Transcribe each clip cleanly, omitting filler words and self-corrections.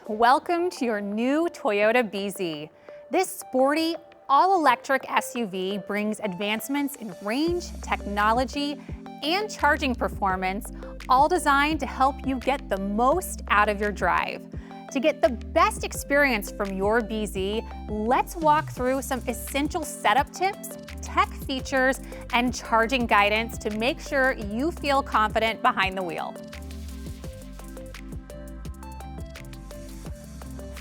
Welcome to your new Toyota BZ. This sporty, all-electric SUV brings advancements in range, technology, and charging performance, all designed to help you get the most out of your drive. To get the best experience from your BZ, let's walk through some essential setup tips, tech features, and charging guidance to make sure you feel confident behind the wheel.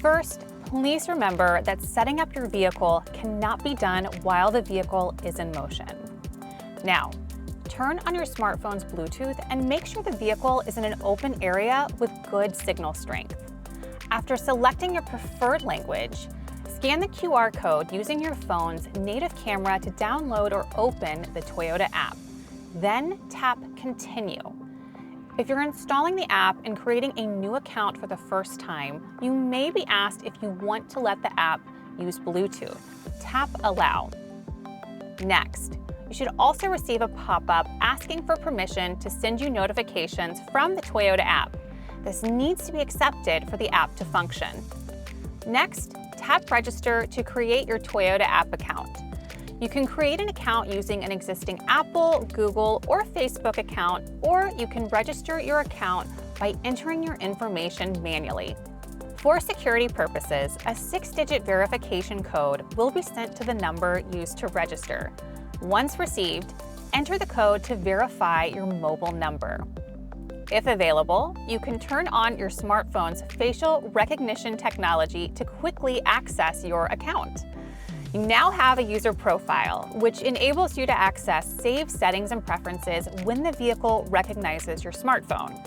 First, please remember that setting up your vehicle cannot be done while the vehicle is in motion. Now, turn on your smartphone's Bluetooth and make sure the vehicle is in an open area with good signal strength. After selecting your preferred language, scan the QR code using your phone's native camera to download or open the Toyota app. Then tap Continue. If you're installing the app and creating a new account for the first time, you may be asked if you want to let the app use Bluetooth. Tap Allow. Next, you should also receive a pop-up asking for permission to send you notifications from the Toyota app. This needs to be accepted for the app to function. Next, tap Register to create your Toyota app account. You can create an account using an existing Apple, Google, or Facebook account, or you can register your account by entering your information manually. For security purposes, a 6-digit verification code will be sent to the number used to register. Once received, enter the code to verify your mobile number. If available, you can turn on your smartphone's facial recognition technology to quickly access your account. You now have a user profile, which enables you to access saved settings and preferences when the vehicle recognizes your smartphone.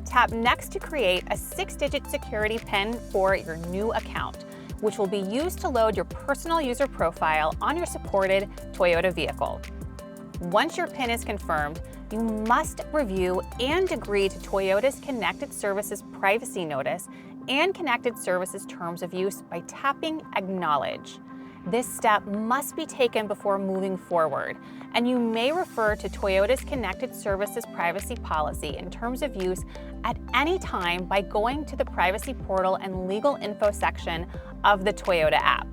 Tap Next to create a 6-digit security PIN for your new account, which will be used to load your personal user profile on your supported Toyota vehicle. Once your PIN is confirmed, you must review and agree to Toyota's Connected Services Privacy Notice and Connected Services Terms of Use by tapping Acknowledge. This step must be taken before moving forward, and you may refer to Toyota's Connected Services Privacy Policy and Terms of Use at any time by going to the Privacy Portal and Legal Info section of the Toyota app.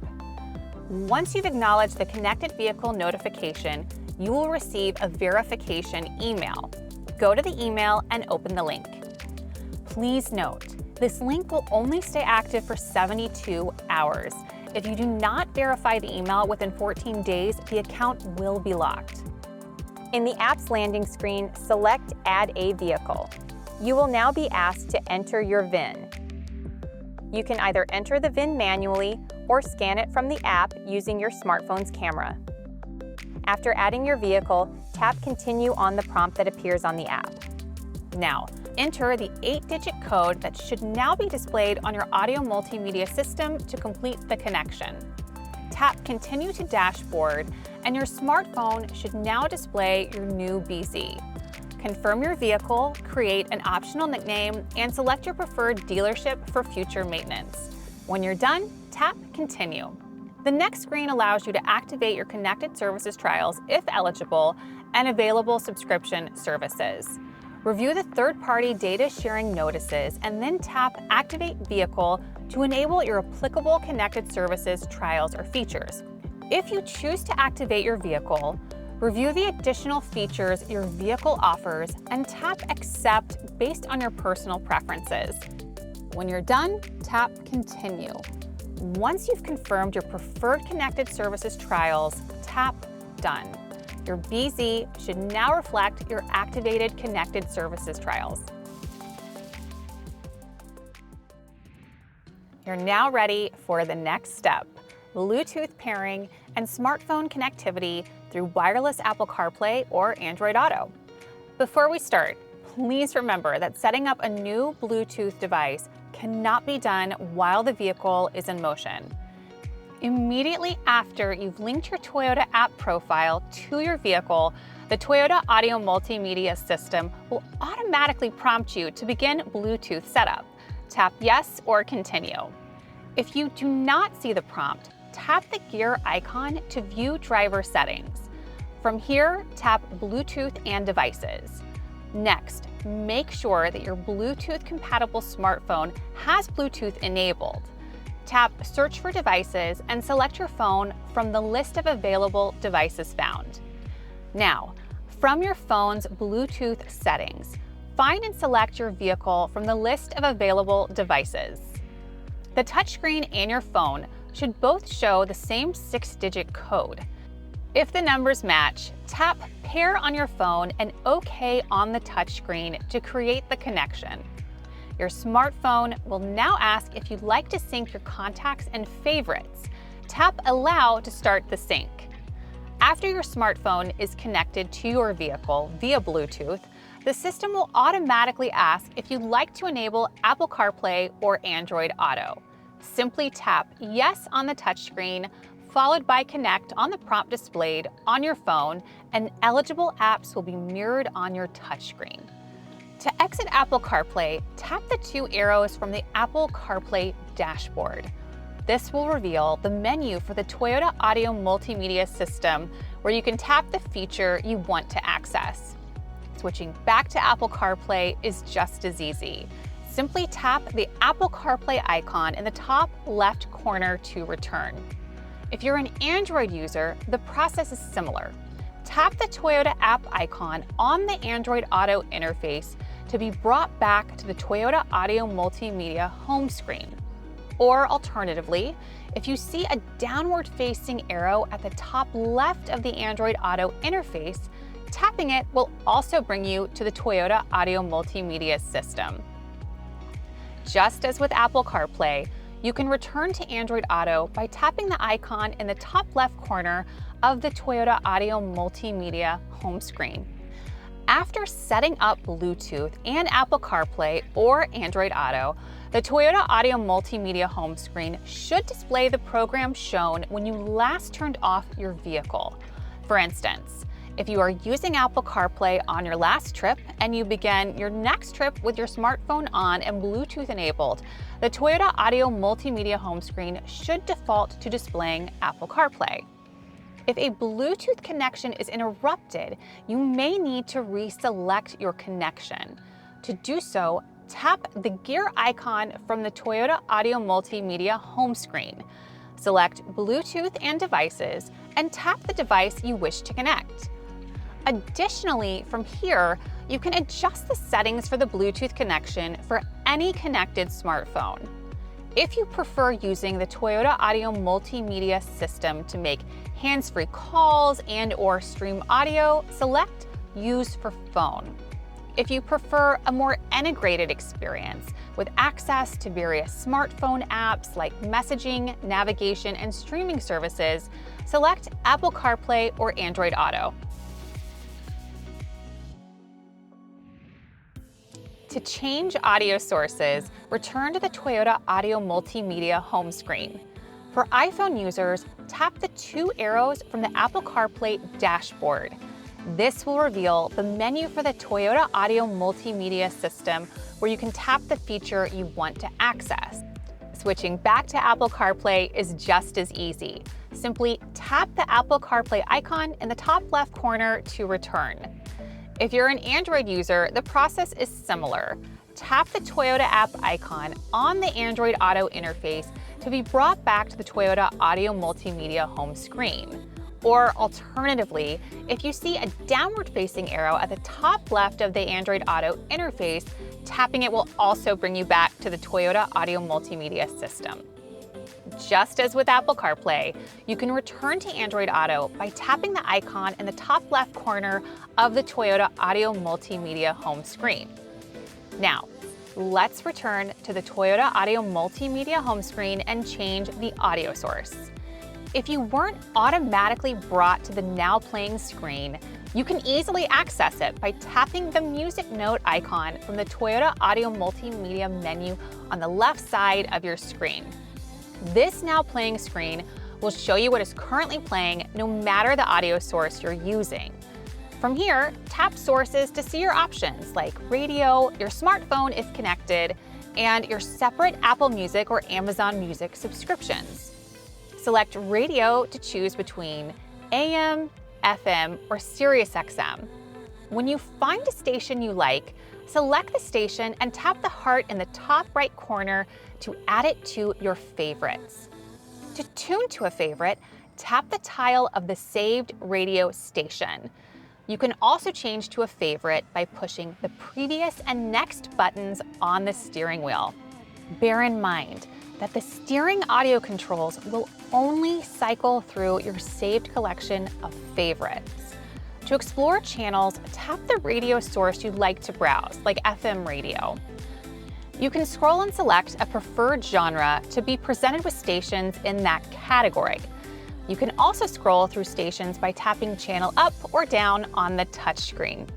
Once you've acknowledged the connected vehicle notification, you will receive a verification email. Go to the email and open the link. Please note, this link will only stay active for 72 hours. If you do not verify the email within 14 days, the account will be locked. In the app's landing screen, select Add a Vehicle. You will now be asked to enter your VIN. You can either enter the VIN manually or scan it from the app using your smartphone's camera. After adding your vehicle, tap Continue on the prompt that appears on the app. Now, enter the 8-digit code that should now be displayed on your audio multimedia system to complete the connection. Tap Continue to Dashboard, and your smartphone should now display your new BZ. Confirm your vehicle, create an optional nickname, and select your preferred dealership for future maintenance. When you're done, tap Continue. The next screen allows you to activate your connected services trials if eligible and available subscription services. Review the third-party data sharing notices and then tap Activate Vehicle to enable your applicable connected services trials or features. If you choose to activate your vehicle, review the additional features your vehicle offers and tap Accept based on your personal preferences. When you're done, tap Continue. Once you've confirmed your preferred connected services trials, tap Done. Your BZ should now reflect your activated connected services trials. You're now ready for the next step, Bluetooth pairing and smartphone connectivity through wireless Apple CarPlay or Android Auto. Before we start, please remember that setting up a new Bluetooth device cannot be done while the vehicle is in motion. Immediately after you've linked your Toyota app profile to your vehicle, the Toyota Audio Multimedia system will automatically prompt you to begin Bluetooth setup. Tap Yes or Continue. If you do not see the prompt, tap the gear icon to view driver settings. From here, tap Bluetooth and Devices. Next, make sure that your Bluetooth-compatible smartphone has Bluetooth enabled. Tap Search for Devices and select your phone from the list of available devices found. Now, from your phone's Bluetooth settings, find and select your vehicle from the list of available devices. The touchscreen and your phone should both show the same 6-digit code. If the numbers match, tap Pair on your phone and OK on the touchscreen to create the connection. Your smartphone will now ask if you'd like to sync your contacts and favorites. Tap Allow to start the sync. After your smartphone is connected to your vehicle via Bluetooth, the system will automatically ask if you'd like to enable Apple CarPlay or Android Auto. Simply tap Yes on the touchscreen, followed by Connect on the prompt displayed on your phone, and eligible apps will be mirrored on your touchscreen. To exit Apple CarPlay, tap the 2 arrows from the Apple CarPlay dashboard. This will reveal the menu for the Toyota Audio Multimedia System, where you can tap the feature you want to access. Switching back to Apple CarPlay is just as easy. Simply tap the Apple CarPlay icon in the top left corner to return. If you're an Android user, the process is similar. Tap the Toyota app icon on the Android Auto interface to be brought back to the Toyota Audio Multimedia home screen. Or alternatively, if you see a downward-facing arrow at the top left of the Android Auto interface, tapping it will also bring you to the Toyota Audio Multimedia system. Just as with Apple CarPlay, you can return to Android Auto by tapping the icon in the top left corner of the Toyota Audio Multimedia home screen. After setting up Bluetooth and Apple CarPlay or Android Auto, the Toyota Audio Multimedia home screen should display the program shown when you last turned off your vehicle. For instance, if you are using Apple CarPlay on your last trip and you begin your next trip with your smartphone on and Bluetooth enabled, the Toyota Audio Multimedia home screen should default to displaying Apple CarPlay. If a Bluetooth connection is interrupted, you may need to reselect your connection. To do so, tap the gear icon from the Toyota Audio Multimedia home screen. Select Bluetooth and Devices and tap the device you wish to connect. Additionally, from here, you can adjust the settings for the Bluetooth connection for any connected smartphone. If you prefer using the Toyota Audio Multimedia system to make hands-free calls and/or stream audio, select Use for Phone. If you prefer a more integrated experience with access to various smartphone apps like messaging, navigation, and streaming services, select Apple CarPlay or Android Auto. To change audio sources, return to the Toyota Audio Multimedia home screen. For iPhone users, tap the 2 arrows from the Apple CarPlay dashboard. This will reveal the menu for the Toyota Audio Multimedia system, where you can tap the feature you want to access. Switching back to Apple CarPlay is just as easy. Simply tap the Apple CarPlay icon in the top left corner to return. If you're an Android user, the process is similar. Tap the Toyota app icon on the Android Auto interface to be brought back to the Toyota Audio Multimedia home screen. Or alternatively, if you see a downward-facing arrow at the top left of the Android Auto interface, tapping it will also bring you back to the Toyota Audio Multimedia system. Just as with Apple CarPlay, you can return to Android Auto by tapping the icon in the top left corner of the Toyota Audio Multimedia home screen. Now, let's return to the Toyota Audio Multimedia home screen and change the audio source. If you weren't automatically brought to the Now Playing screen, you can easily access it by tapping the music note icon from the Toyota Audio Multimedia menu on the left side of your screen. This Now Playing screen will show you what is currently playing no matter the audio source you're using. From here, tap Sources to see your options like radio, your smartphone if connected, and your separate Apple Music or Amazon Music subscriptions. Select Radio to choose between AM, FM, or Sirius XM. When you find a station you like, Select the station and tap the heart in the top right corner to add it to your favorites. To tune to a favorite, tap the tile of the saved radio station. You can also change to a favorite by pushing the previous and next buttons on the steering wheel. Bear in mind that the steering audio controls will only cycle through your saved collection of favorites. To explore channels, tap the radio source you'd like to browse, like FM radio. You can scroll and select a preferred genre to be presented with stations in that category. You can also scroll through stations by tapping channel up or down on the touchscreen.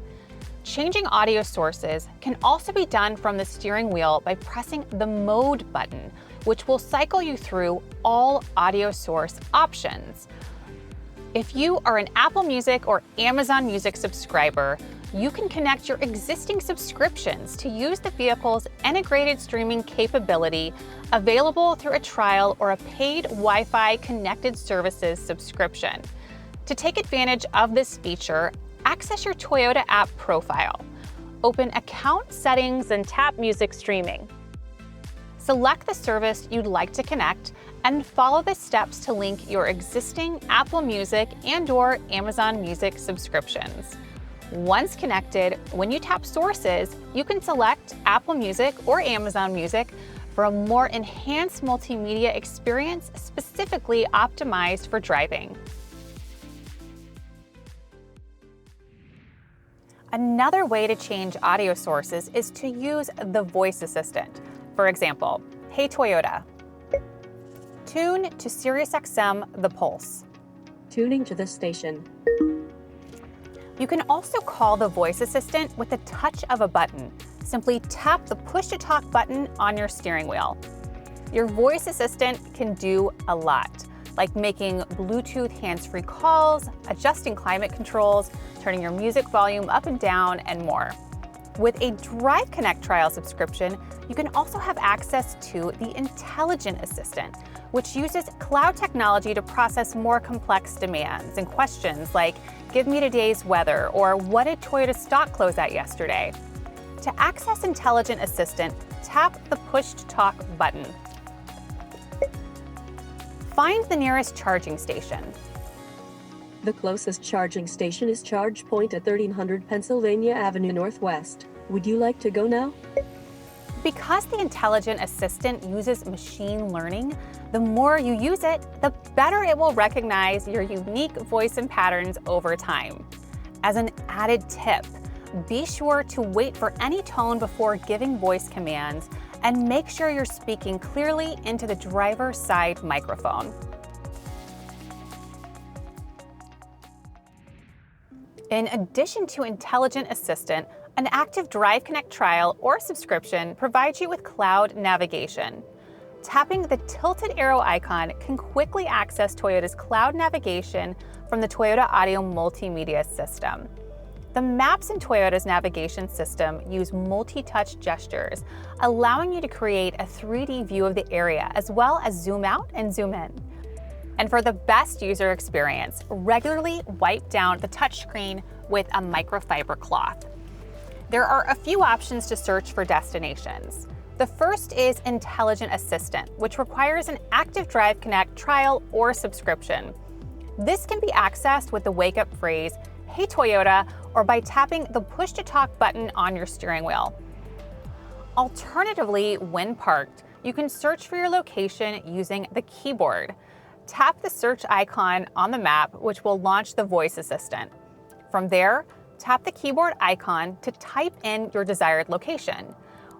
Changing audio sources can also be done from the steering wheel by pressing the mode button, which will cycle you through all audio source options. If you are an Apple Music or Amazon Music subscriber, you can connect your existing subscriptions to use the vehicle's integrated streaming capability available through a trial or a paid Wi-Fi connected services subscription. To take advantage of this feature, access your Toyota app profile. Open Account Settings and tap Music Streaming. Select the service you'd like to connect and follow the steps to link your existing Apple Music and/or Amazon Music subscriptions. Once connected, when you tap Sources, you can select Apple Music or Amazon Music for a more enhanced multimedia experience specifically optimized for driving. Another way to change audio sources is to use the voice assistant. For example, "Hey Toyota, tune to SiriusXM The Pulse." Tuning to this station. You can also call the voice assistant with the touch of a button. Simply tap the push-to-talk button on your steering wheel. Your voice assistant can do a lot, like making Bluetooth hands-free calls, adjusting climate controls, turning your music volume up and down, and more. With a Drive Connect trial subscription, you can also have access to the Intelligent Assistant, which uses cloud technology to process more complex demands and questions like, "Give me today's weather," or "What did Toyota stock close at yesterday?" To access Intelligent Assistant, tap the push-to-talk button. Find the nearest charging station. The closest charging station is Charge Point at 1300 Pennsylvania Avenue Northwest. Would you like to go now? Because the Intelligent Assistant uses machine learning, the more you use it, the better it will recognize your unique voice and patterns over time. As an added tip, be sure to wait for any tone before giving voice commands and make sure you're speaking clearly into the driver's side microphone. In addition to Intelligent Assistant, an active Drive Connect trial or subscription provides you with cloud navigation. Tapping the tilted arrow icon can quickly access Toyota's cloud navigation from the Toyota Audio Multimedia System. The maps in Toyota's navigation system use multi-touch gestures, allowing you to create a 3D view of the area as well as zoom out and zoom in. And for the best user experience, regularly wipe down the touchscreen with a microfiber cloth. There are a few options to search for destinations. The first is Intelligent Assistant, which requires an active Drive Connect trial or subscription. This can be accessed with the wake-up phrase, "Hey Toyota," or by tapping the push-to-talk button on your steering wheel. Alternatively, when parked, you can search for your location using the keyboard. Tap the search icon on the map, which will launch the voice assistant. From there, tap the keyboard icon to type in your desired location.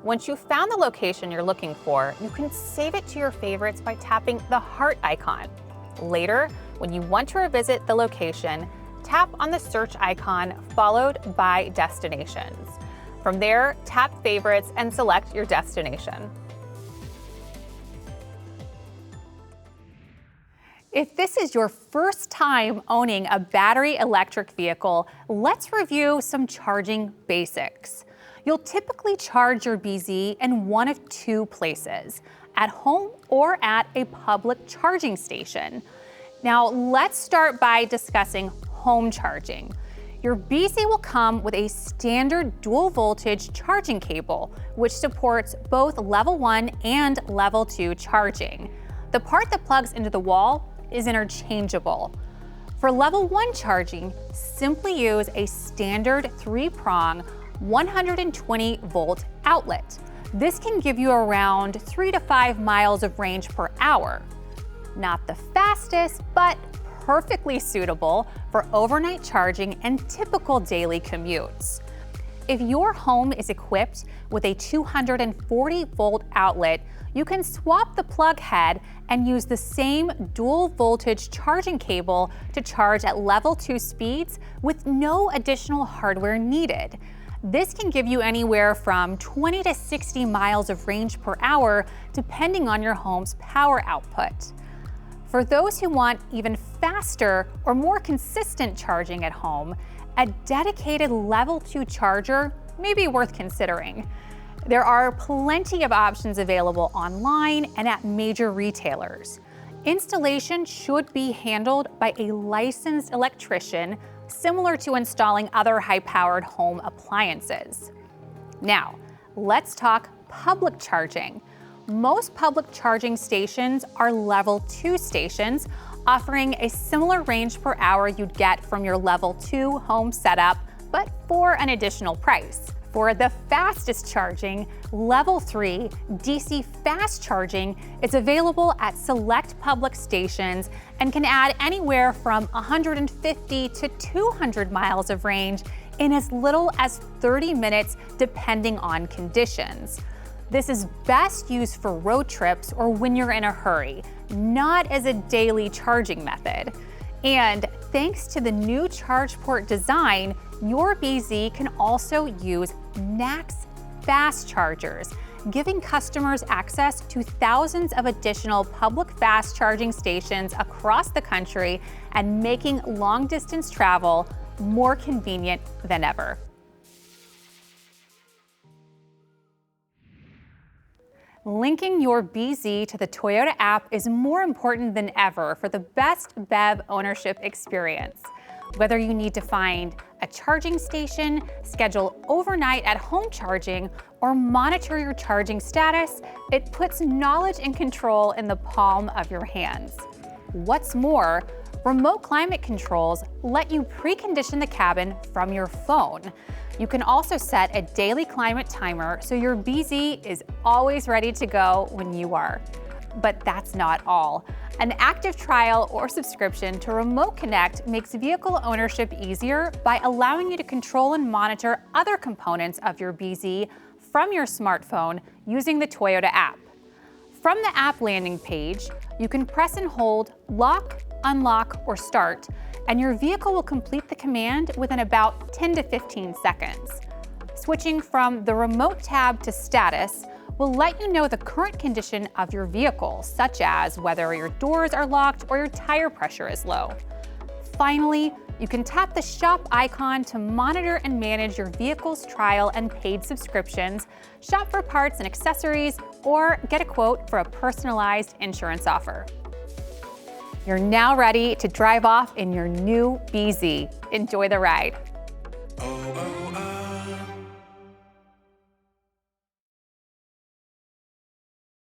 Once you've found the location you're looking for, you can save it to your favorites by tapping the heart icon. Later, when you want to revisit the location, tap on the search icon followed by destinations. From there, tap favorites and select your destination. If this is your first time owning a battery electric vehicle, let's review some charging basics. You'll typically charge your BZ in one of two places, at home or at a public charging station. Now, let's start by discussing home charging. Your BZ will come with a standard dual voltage charging cable, which supports both level 1 and level 2 charging. The part that plugs into the wall is interchangeable. For level 1 charging, simply use a standard 3-prong 120 volt outlet. This can give you around 3 to 5 miles of range per hour. Not the fastest, but perfectly suitable for overnight charging and typical daily commutes. If your home is equipped with a 240 volt outlet, you can swap the plug head and use the same dual voltage charging cable to charge at level 2 speeds with no additional hardware needed. This can give you anywhere from 20 to 60 miles of range per hour, depending on your home's power output. For those who want even faster or more consistent charging at home, a dedicated level 2 charger may be worth considering. There are plenty of options available online and at major retailers. Installation should be handled by a licensed electrician, similar to installing other high-powered home appliances. Now, let's talk public charging. Most public charging stations are level 2 stations, offering a similar range per hour you'd get from your level 2 home setup, but for an additional price. For the fastest charging, level 3 DC fast charging is available at select public stations and can add anywhere from 150 to 200 miles of range in as little as 30 minutes, depending on conditions. This is best used for road trips or when you're in a hurry, not as a daily charging method. And thanks to the new charge port design, your BZ can also use NACS fast chargers, giving customers access to thousands of additional public fast charging stations across the country and making long-distance travel more convenient than ever. Linking your BZ to the Toyota app is more important than ever for the best BEV ownership experience. Whether you need to find a charging station, schedule overnight at home charging, or monitor your charging status, it puts knowledge and control in the palm of your hands. What's more, remote climate controls let you precondition the cabin from your phone. You can also set a daily climate timer so your BZ is always ready to go when you are. But that's not all. An active trial or subscription to Remote Connect makes vehicle ownership easier by allowing you to control and monitor other components of your BZ from your smartphone using the Toyota app. From the app landing page, you can press and hold lock, unlock, or start, and your vehicle will complete the command within about 10 to 15 seconds. Switching from the remote tab to status will let you know the current condition of your vehicle, such as whether your doors are locked or your tire pressure is low. Finally, you can tap the shop icon to monitor and manage your vehicle's trial and paid subscriptions, shop for parts and accessories, or get a quote for a personalized insurance offer. You're now ready to drive off in your new BZ. Enjoy the ride.